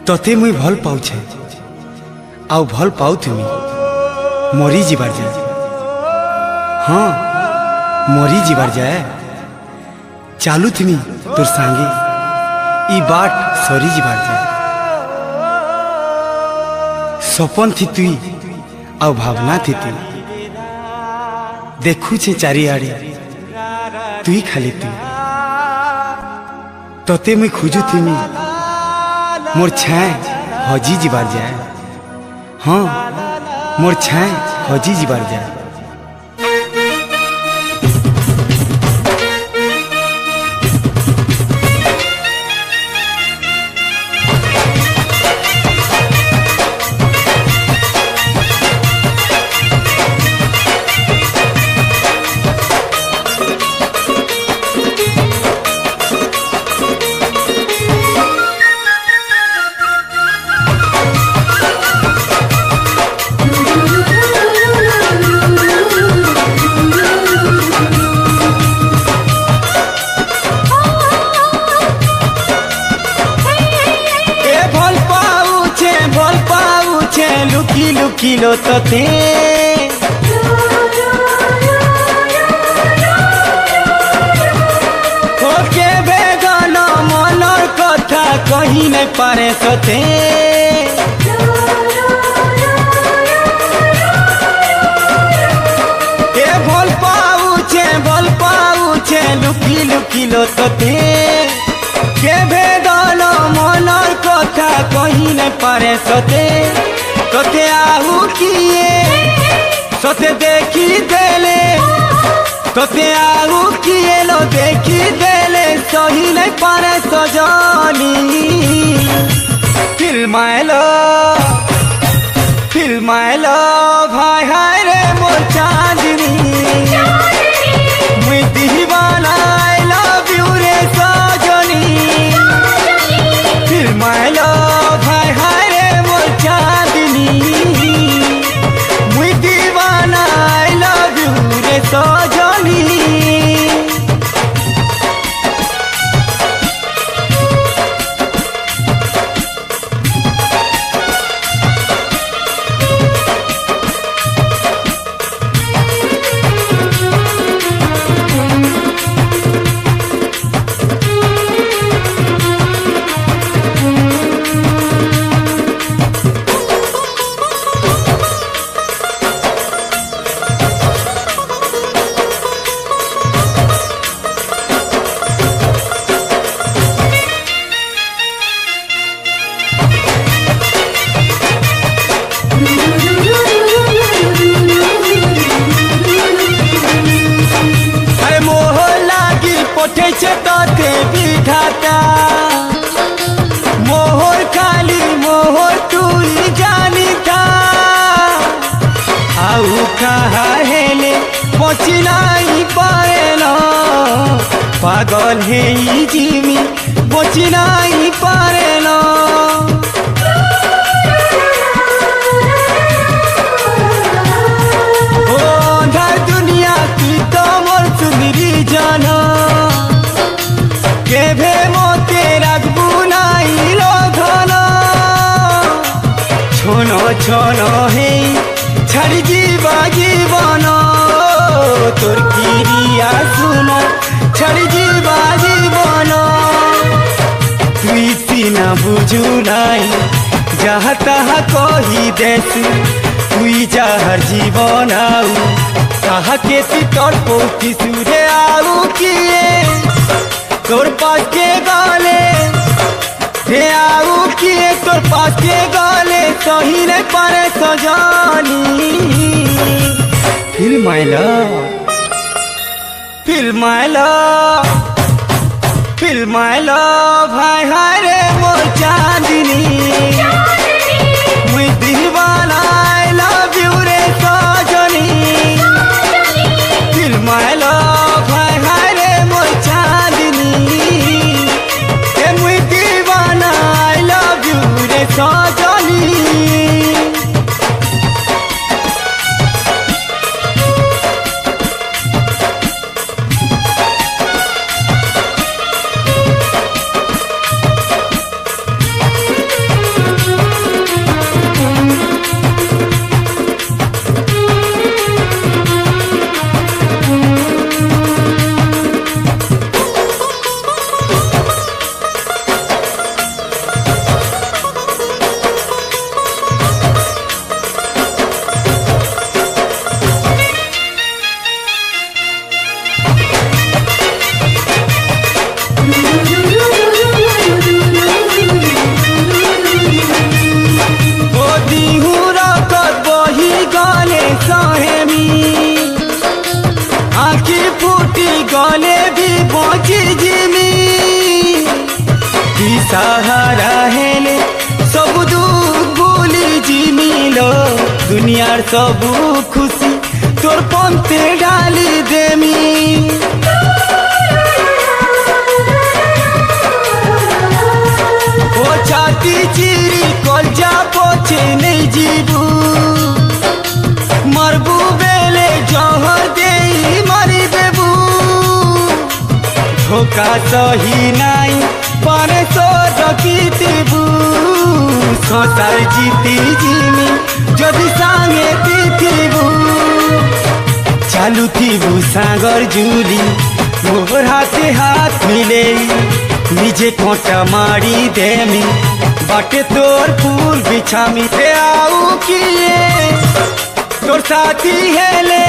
तते मुई भल पाउछे आउ भल पाउ तुमी मरी जीवार जाए। हाँ मरी जीवार जाए चालू तुमी तोर सांगे ई बाट सरी जीवार जाए। सपन थी तुई आउ भावना थी तुई देखु छे चारिआडे तुई खाली तुई तते मुई खोजु तुमी मोर छाए हजी जीवार जाए। हाँ मोर छाए हजी जीवार जाए। लुकी लुकी लो तते ओके बेगान मनर कथा कही नहीं पारे सते ए भल पाउछे लुकी लुकी लो तते के बेगान मनर कथा कही नहीं पारे सते तोते आहू किए सोते देखी देले तोते आहू किए लो देखी देले सही नहीं पारे सजनी फिल्माइलो भाई हाय रे मोर चांदनी मुई दीवाना आई लव यू रे सजनी फिल्माइलो भाई हाय रे मोर चांदनी मुई दीवाना आई लव यू रे सजनी। तोते विधाता मोहर खाली मोहर तुई जानी था आउ कहा हेले बची नहीं पाए न पागल है जिमी बची नहीं पारे न दुनिया की तो मोर सुंदरी जाना केभे मोते राखबू नाई लो धन छोनो छोनो हे छाड़ी जीवा जीवन तोर किरिया सुना छाड़ी जीवा जीवन तुई सीना बुझू नाई जहाँ तहाँ कही देस तुई जहर जीवन आऊ कहा के ती तोर पोती सुरे आऊ किए तोर पास के गाले हे आऊ किए तोर पास के गाले सही नहीं पारे सजानी फिल्माइलो भाई हाय रे मोर चांदनी मुई दीवाना आई लव यू रे सजनी फिल्माइलो भाई हाय रे मोर चांदनी मुई दीवाना आई लव यू रे सजनी। गले भी बची जिमी सहारा हेले सब दुख भूली जिमिलो दुनियार सब खुशी तोर पंते डाली देमी ओ छाती चिरी कलजा पोछे नहीं जीबू मरबू बेले जहर देई मरी देबू धोखा सही नाई पाने सो रखीबू संसार जीती जिमी जदि सांगे तीबू चालू थीबू सागर जुली मोर हाथे हाथ मिले निजे कोटा मारी देमी बाटे तोर फूल बिछामी हे आऊ किए तोर साथी हेले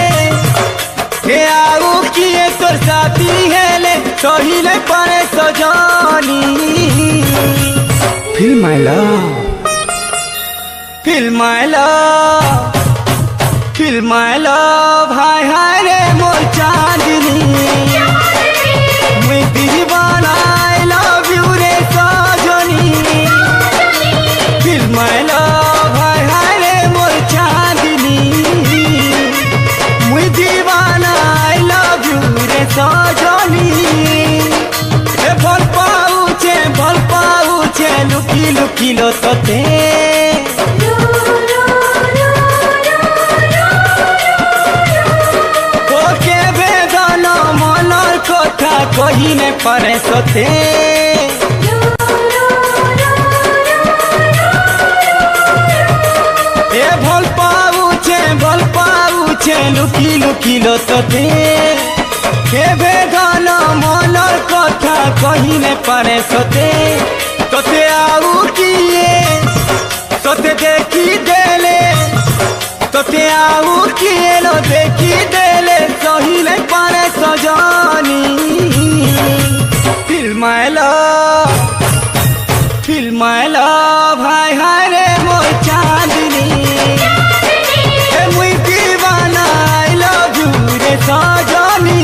हे आऊ किए तोर साथी हेले सहिले पारे सजानी Feel my love Feel my love Feel my love हाय हाय रे मोर चांदनी मैं दीवाना I love you रे सजनी Feel my love हाय हाय रे मोर चांदनी मैं दीवाना I love you रे सजनी भल पाऊचे लुकी लुकी लो तोते ओके बेदन मनर कथा कही ने पारे सते ए भल पाऊचे लुकी लुकी लो तोते के बेदन मनर कथा कही ने पारे सते तोते आऊ किए तोते देखी देले तोते आऊ किए लो देखी देले सही ने पारे सजानी Feel my love हाय हाय रे मोर चांदनी ए मुई दीवाना I love you रे सजनी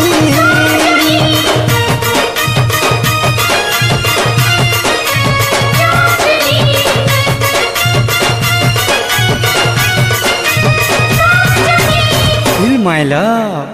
Feel my love